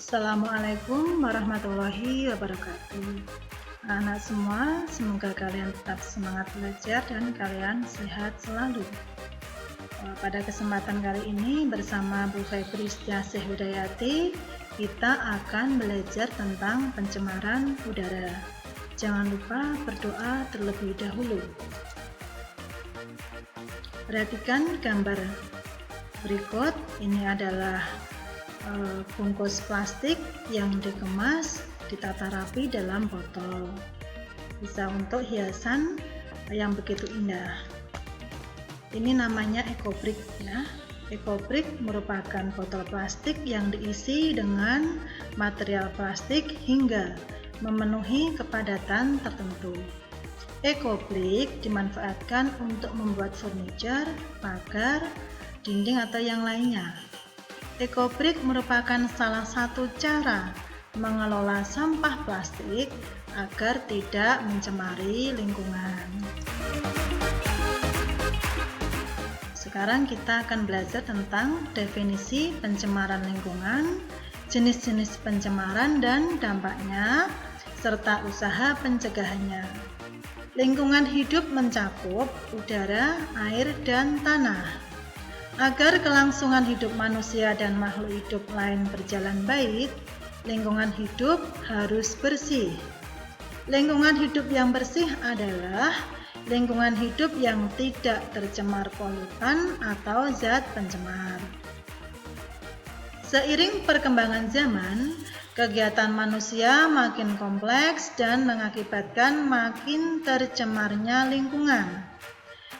Assalamualaikum warahmatullahi wabarakatuh. Anak-anak semua, semoga kalian tetap semangat belajar dan kalian sehat selalu. Pada kesempatan kali ini bersama Bu Febri Setiasih Hudayati, kita akan belajar tentang pencemaran udara. Jangan lupa berdoa terlebih dahulu. Perhatikan gambar berikut. Ini adalah bungkus plastik yang dikemas ditata rapi dalam botol. Bisa untuk hiasan yang begitu indah. Ini namanya EcoBrick ya. EcoBrick merupakan botol plastik yang diisi dengan material plastik hingga memenuhi kepadatan tertentu. EcoBrick dimanfaatkan untuk membuat furniture, pagar, dinding atau yang lainnya. EcoBrick merupakan salah satu cara mengelola sampah plastik agar tidak mencemari lingkungan. Sekarang kita akan belajar tentang definisi pencemaran lingkungan, jenis-jenis pencemaran dan dampaknya, serta usaha pencegahannya. Lingkungan hidup mencakup udara, air, dan tanah. Agar kelangsungan hidup manusia dan makhluk hidup lain berjalan baik, lingkungan hidup harus bersih. Lingkungan hidup yang bersih adalah lingkungan hidup yang tidak tercemar polutan atau zat pencemar. Seiring perkembangan zaman, kegiatan manusia makin kompleks dan mengakibatkan makin tercemarnya lingkungan.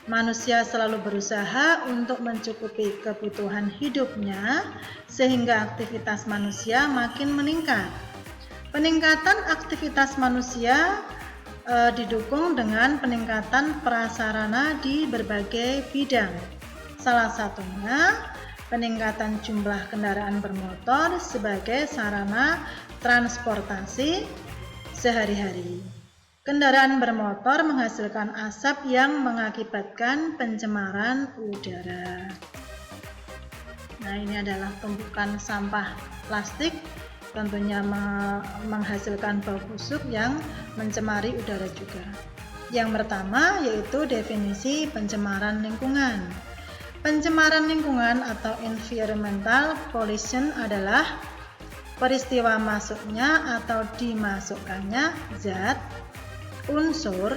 Manusia selalu berusaha untuk mencukupi kebutuhan hidupnya sehingga aktivitas manusia makin meningkat. Peningkatan aktivitas manusia didukung dengan peningkatan prasarana di berbagai bidang. Salah satunya peningkatan jumlah kendaraan bermotor sebagai sarana transportasi sehari-hari. Kendaraan bermotor menghasilkan asap yang mengakibatkan pencemaran udara. Nah, ini adalah tumpukan sampah plastik, tentunya menghasilkan bau busuk yang mencemari udara juga. Yang pertama yaitu definisi pencemaran lingkungan. Pencemaran lingkungan atau environmental pollution adalah peristiwa masuknya atau dimasukkannya zat, unsur,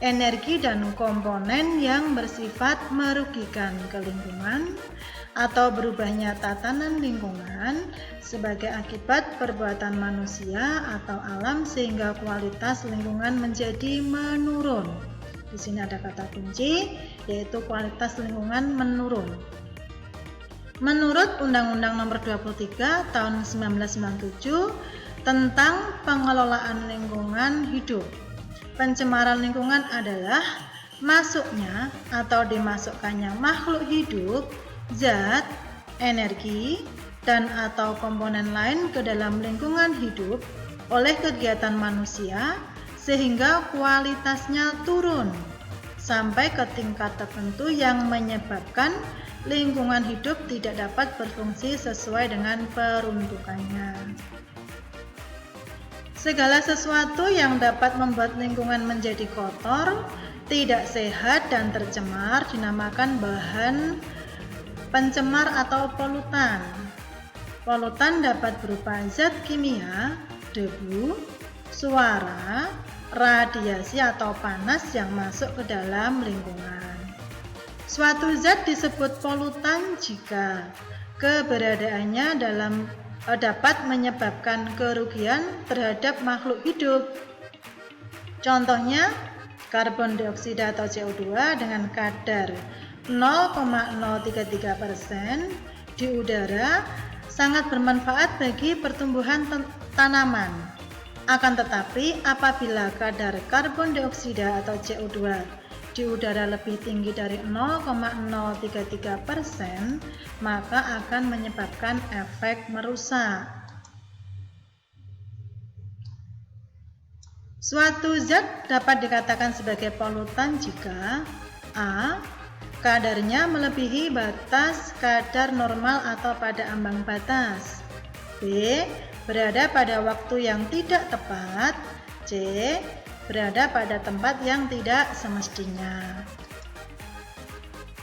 energi dan komponen yang bersifat merugikan ke lingkungan atau berubahnya tatanan lingkungan sebagai akibat perbuatan manusia atau alam sehingga kualitas lingkungan menjadi menurun. Di sini ada kata kunci yaitu kualitas lingkungan menurun. Menurut Undang-Undang Nomor 23 Tahun 1997 tentang pengelolaan lingkungan hidup, pencemaran lingkungan adalah masuknya atau dimasukkannya makhluk hidup, zat, energi, dan atau komponen lain ke dalam lingkungan hidup oleh kegiatan manusia sehingga kualitasnya turun sampai ke tingkat tertentu yang menyebabkan lingkungan hidup tidak dapat berfungsi sesuai dengan peruntukannya. Segala sesuatu yang dapat membuat lingkungan menjadi kotor, tidak sehat dan tercemar dinamakan bahan pencemar atau polutan. Polutan dapat berupa zat kimia, debu, suara, radiasi atau panas yang masuk ke dalam lingkungan. Suatu zat disebut polutan jika keberadaannya dapat menyebabkan kerugian terhadap makhluk hidup. Contohnya, karbon dioksida atau CO2 dengan kadar 0,033% di udara sangat bermanfaat bagi pertumbuhan tanaman. Akan tetapi, apabila kadar karbon dioksida atau CO2 di udara lebih tinggi dari 0,033%, maka akan menyebabkan efek merusak. Suatu zat dapat dikatakan sebagai polutan jika A. Kadarnya melebihi batas kadar normal atau pada ambang batas. B. berada pada waktu yang tidak tepat. C. Berada pada tempat yang tidak semestinya.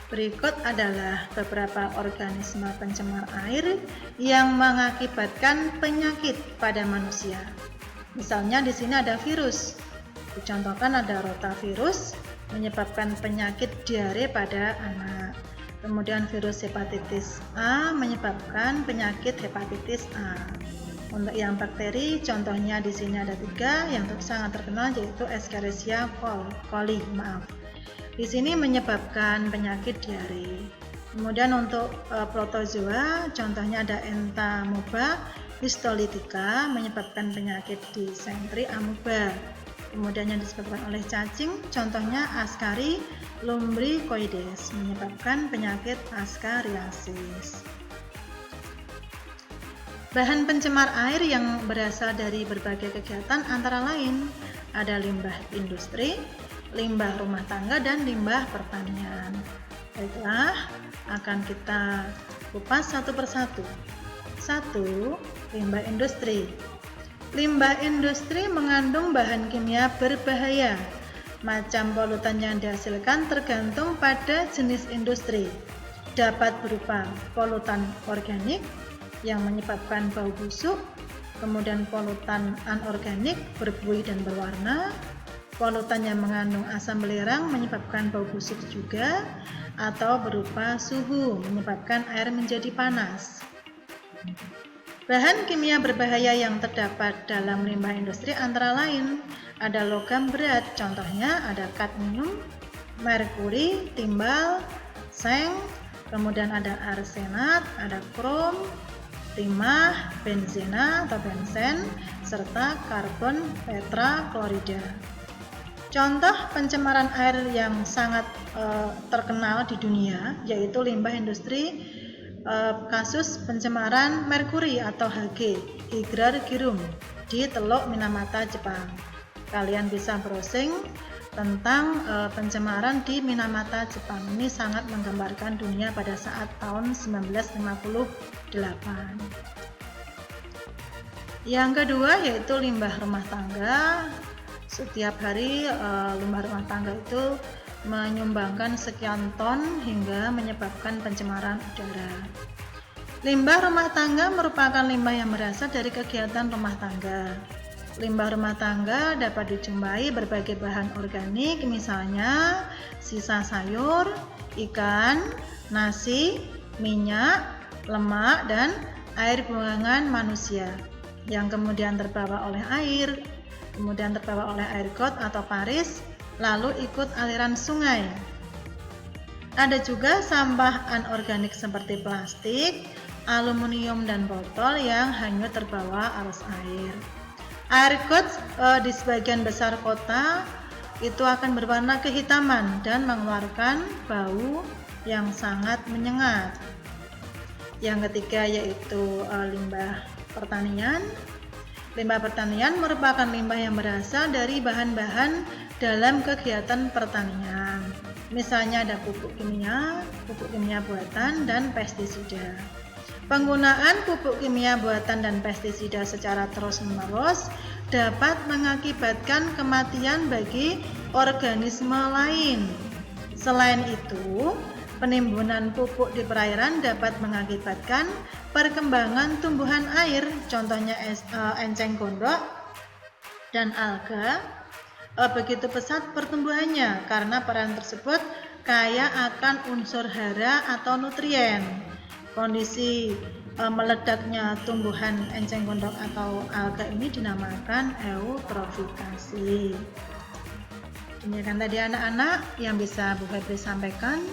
Berikut adalah beberapa organisme pencemar air yang mengakibatkan penyakit pada manusia. Misalnya di sini ada virus. Dicontohkan ada rotavirus menyebabkan penyakit diare pada anak. Kemudian virus hepatitis A menyebabkan penyakit hepatitis A. Untuk yang bakteri, contohnya di sini ada 3 yang sangat terkenal, yaitu Escherichia coli. Di sini menyebabkan penyakit diare. Kemudian untuk protozoa, contohnya ada Entamoeba histolytica menyebabkan penyakit dysentery amoeba. Kemudian yang disebabkan oleh cacing, contohnya Ascaris lumbricoides menyebabkan penyakit askariasis. Bahan pencemar air yang berasal dari berbagai kegiatan antara lain ada limbah industri, limbah rumah tangga, dan limbah pertanian. Baiklah, akan kita kupas satu persatu. 1. Limbah industri. Limbah industri mengandung bahan kimia berbahaya. Macam polutan yang dihasilkan tergantung pada jenis industri. Dapat berupa polutan organik yang menyebabkan bau busuk, kemudian polutan anorganik berbuih dan berwarna, polutan yang mengandung asam belerang menyebabkan bau busuk juga, atau berupa suhu menyebabkan air menjadi panas. Bahan kimia berbahaya yang terdapat dalam limbah industri antara lain ada logam berat, contohnya ada kadmium, merkuri, timbal, seng, kemudian ada arsenat, ada krom, timah, benzena atau benzen, serta karbon tetraklorida. Contoh pencemaran air yang sangat terkenal di dunia yaitu limbah industri, kasus pencemaran merkuri atau Hg, Hydrargyrum di Teluk Minamata, Jepang. Kalian bisa browsing tentang pencemaran di Minamata, Jepang. Ini sangat menggambarkan dunia pada saat tahun 1958. Yang kedua yaitu limbah rumah tangga. Setiap hari limbah rumah tangga itu menyumbangkan sekian ton hingga menyebabkan pencemaran udara. Limbah rumah tangga merupakan limbah yang berasal dari kegiatan rumah tangga. Limbah rumah tangga dapat dijumpai berbagai bahan organik, misalnya sisa sayur, ikan, nasi, minyak, lemak, dan air buangan manusia yang kemudian terbawa oleh air, kemudian terbawa oleh air got atau paris, lalu ikut aliran sungai. Ada juga sampah anorganik seperti plastik, aluminium, dan botol yang hanyut terbawa arus air. Air got di sebagian besar kota itu akan berwarna kehitaman dan mengeluarkan bau yang sangat menyengat. Yang ketiga yaitu limbah pertanian. Limbah pertanian merupakan limbah yang berasal dari bahan-bahan dalam kegiatan pertanian. Misalnya ada pupuk kimia buatan, dan pestisida. Penggunaan pupuk kimia buatan dan pestisida secara terus-menerus dapat mengakibatkan kematian bagi organisme lain. Selain itu, penimbunan pupuk di perairan dapat mengakibatkan perkembangan tumbuhan air, contohnya enceng gondok dan alga, begitu pesat pertumbuhannya karena perairan tersebut kaya akan unsur hara atau nutrien. Kondisi meledaknya tumbuhan enceng gondok atau alga ini dinamakan eutrofikasi. Demikian tadi anak-anak yang bisa Bu Febri sampaikan.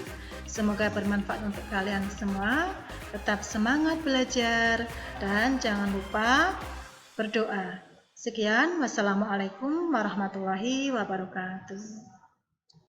Semoga bermanfaat untuk kalian semua. Tetap semangat belajar dan jangan lupa berdoa. Sekian, wassalamualaikum warahmatullahi wabarakatuh.